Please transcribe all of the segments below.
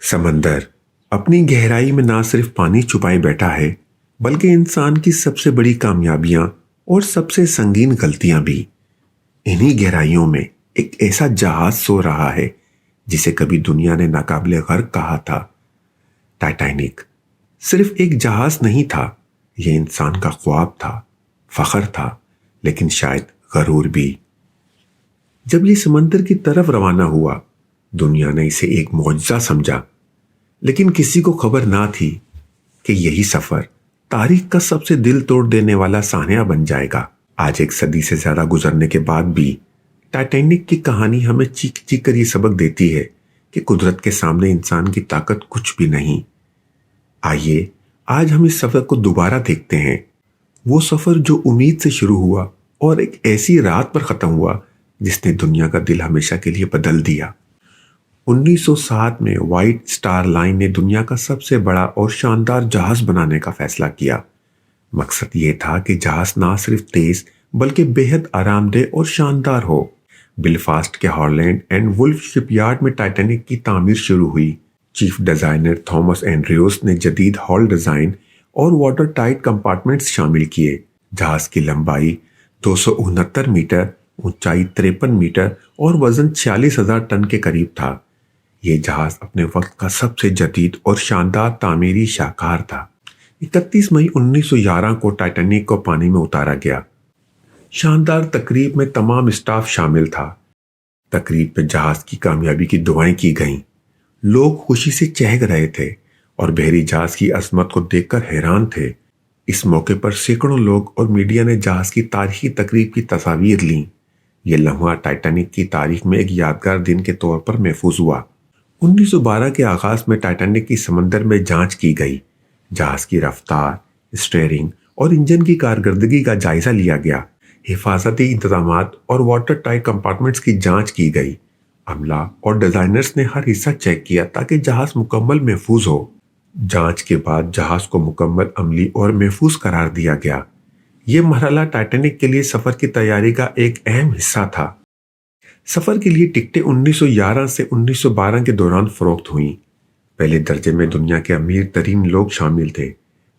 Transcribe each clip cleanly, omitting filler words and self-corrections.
سمندر اپنی گہرائی میں نہ صرف پانی چھپائے بیٹھا ہے بلکہ انسان کی سب سے بڑی کامیابیاں اور سب سے سنگین غلطیاں بھی۔ انہی گہرائیوں میں ایک ایسا جہاز سو رہا ہے جسے کبھی دنیا نے ناقابل غرق کہا تھا۔ ٹائٹینک صرف ایک جہاز نہیں تھا، یہ انسان کا خواب تھا، فخر تھا، لیکن شاید غرور بھی۔ جب یہ سمندر کی طرف روانہ ہوا، دنیا نے اسے ایک معجزہ سمجھا، لیکن کسی کو خبر نہ تھی کہ یہی سفر تاریخ کا سب سے دل توڑ دینے والا سانحہ بن جائے گا۔ آج ایک صدی سے زیادہ گزرنے کے بعد بھی ٹائٹینک کی کہانی ہمیں چیخ چیخ کر یہ سبق دیتی ہے کہ قدرت کے سامنے انسان کی طاقت کچھ بھی نہیں۔ آئیے آج ہم اس سفر کو دوبارہ دیکھتے ہیں، وہ سفر جو امید سے شروع ہوا اور ایک ایسی رات پر ختم ہوا جس نے دنیا کا دل ہمیشہ کے لیے بدل دیا۔ 1907 میں وائٹ سٹار لائن نے دنیا کا سب سے بڑا اور شاندار جہاز بنانے کا فیصلہ کیا۔ مقصد یہ تھا کہ جہاز نہ صرف تیز بلکہ بے حد آرام دہ اور شاندار ہو۔ بلفاسٹ کے Harland and Wolff shipyard میں ٹائٹینک کی تعمیر شروع ہوئی۔ چیف ڈیزائنر تھامس اینڈریوس نے جدید ہال ڈیزائن اور واٹر ٹائٹ کمپارٹمنٹس شامل کیے۔ جہاز کی لمبائی 269 میٹر، اونچائی 53 میٹر اور وزن 46,000 ٹن کے قریب تھا۔ یہ جہاز اپنے وقت کا سب سے جدید اور شاندار تعمیری شاہکار تھا۔ 31 مئی 1911 کو ٹائٹینک کو پانی میں اتارا گیا۔ شاندار تقریب میں تمام اسٹاف شامل تھا۔ تقریب میں جہاز کی کامیابی کی دعائیں کی گئیں۔ لوگ خوشی سے چہک رہے تھے اور بحری جہاز کی عظمت کو دیکھ کر حیران تھے۔ اس موقع پر سینکڑوں لوگ اور میڈیا نے جہاز کی تاریخی تقریب کی تصاویر لیں۔ یہ لمحہ ٹائٹینک کی تاریخ میں ایک یادگار دن کے طور پر محفوظ ہوا۔ 1912 کے آغاز میں ٹائٹینک کی سمندر میں جانچ کی گئی۔ جہاز کی رفتار، اسٹیئرنگ اور انجن کی کارکردگی کا جائزہ لیا گیا۔ حفاظتی انتظامات اور واٹر ٹائٹ کمپارٹمنٹس کی جانچ کی گئی۔ عملہ اور ڈیزائنرز نے ہر حصہ چیک کیا تاکہ جہاز مکمل محفوظ ہو۔ جانچ کے بعد جہاز کو مکمل عملی اور محفوظ قرار دیا گیا۔ یہ مرحلہ ٹائٹینک کے لیے سفر کی تیاری کا ایک اہم حصہ تھا۔ سفر کے لیے ٹکٹیں 1911 سے 1912 کے دوران فروخت ہوئیں۔ پہلے درجے میں دنیا کے امیر ترین لوگ شامل تھے،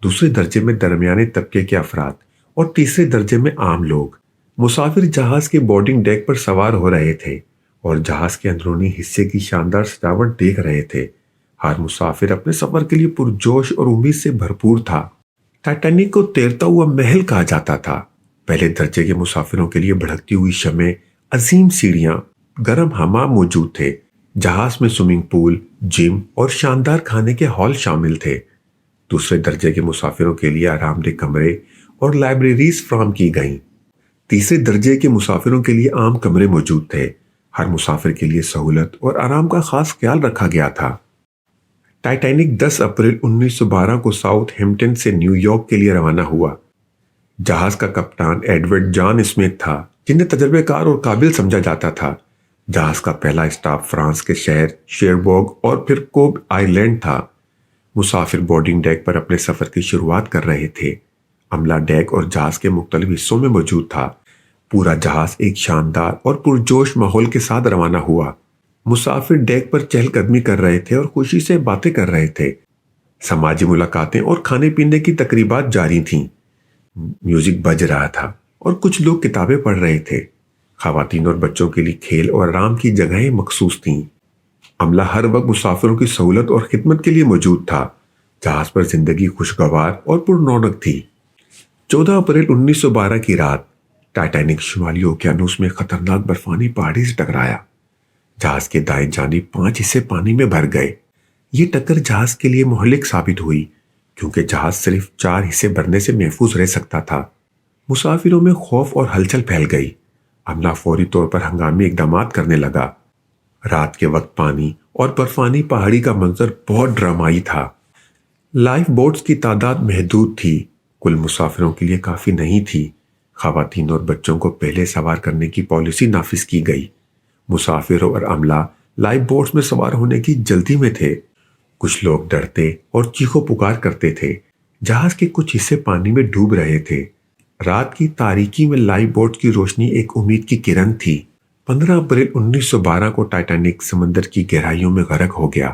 دوسرے درجے میں درمیانے طبقے کے افراد اور تیسرے درجے میں عام لوگ۔ مسافر جہاز کے بورڈنگ ڈیک پر سوار ہو رہے تھے اور جہاز کے اندرونی حصے کی شاندار سجاوٹ دیکھ رہے تھے۔ ہر مسافر اپنے سفر کے لیے پرجوش اور امید سے بھرپور تھا۔ ٹائٹینک کو تیرتا ہوا محل کہا جاتا تھا۔ پہلے درجے کے مسافروں کے لیے بھڑکتی ہوئی شمعیں، عظیم سیڑھیاں، گرم حمام موجود تھے۔ جہاز میں سوئمنگ پول، جم اور شاندار کھانے کے ہال شامل تھے۔ دوسرے درجے کے مسافروں کے لیے آرام دہ کمرے اور لائبریریز فراہم کی گئیں۔ تیسرے درجے کے مسافروں کے لیے عام کمرے موجود تھے۔ ہر مسافر کے لیے سہولت اور آرام کا خاص خیال رکھا گیا تھا۔ ٹائٹینک 10 اپریل 1912 کو ساؤتھ ہیمپٹن سے نیو یارک کے لیے روانہ ہوا۔ جہاز کا کپتان ایڈورڈ جان اسمتھ تھا، جنہیں تجربے کار اور قابل سمجھا جاتا تھا۔ جہاز کا پہلا اسٹاپ فرانس کے شہر شیربورگ اور پھر کوب آئرلینڈ تھا۔ مسافر بورڈنگ ڈیک پر اپنے سفر کی شروعات کر رہے تھے۔ عملہ ڈیک اور جہاز کے مختلف حصوں میں موجود تھا۔ پورا جہاز ایک شاندار اور پرجوش ماحول کے ساتھ روانہ ہوا۔ مسافر ڈیک پر چہل قدمی کر رہے تھے اور خوشی سے باتیں کر رہے تھے۔ سماجی ملاقاتیں اور کھانے پینے کی تقریبات جاری تھیں۔ میوزک بج رہا تھا اور کچھ لوگ کتابیں پڑھ رہے تھے۔ خواتین اور بچوں کے لیے کھیل اور آرام کی جگہیں مخصوص تھیں۔ عملہ ہر وقت مسافروں کی سہولت اور خدمت کے لیے موجود تھا۔ جہاز پر زندگی خوشگوار اور پررونق تھی۔ 14 اپریل 1912 کی رات ٹائٹینک شمالی اوقیانوس میں خطرناک برفانی پہاڑی سے ٹکرایا۔ جہاز کے دائیں جانب 5 حصے پانی میں بھر گئے۔ یہ ٹکر جہاز کے لیے مہلک ثابت ہوئی کیونکہ جہاز صرف 4 حصے بھرنے سے محفوظ رہ سکتا تھا۔ مسافروں میں خوف اور ہلچل پھیل گئی۔ عملہ فوری طور پر ہنگامی اقدامات کرنے لگا۔ رات کے وقت پانی اور برفانی پہاڑی کا منظر بہت ڈرامائی تھا۔ لائف بوٹس کی تعداد محدود تھی، کل مسافروں کے لیے کافی نہیں تھی۔ خواتین اور بچوں کو پہلے سوار کرنے کی پالیسی نافذ کی گئی۔ مسافروں اور عملہ لائف بوٹس میں سوار ہونے کی جلدی میں تھے۔ کچھ لوگ ڈرتے اور چیخو پکار کرتے تھے۔ جہاز کے کچھ حصے پانی میں ڈوب رہے تھے۔ رات کی تاریکی میں لائف بوٹ کی روشنی ایک امید کی کرن تھی۔ 15 اپریل 1912 کو ٹائٹینک سمندر کی گہرائیوں میں غرق ہو گیا۔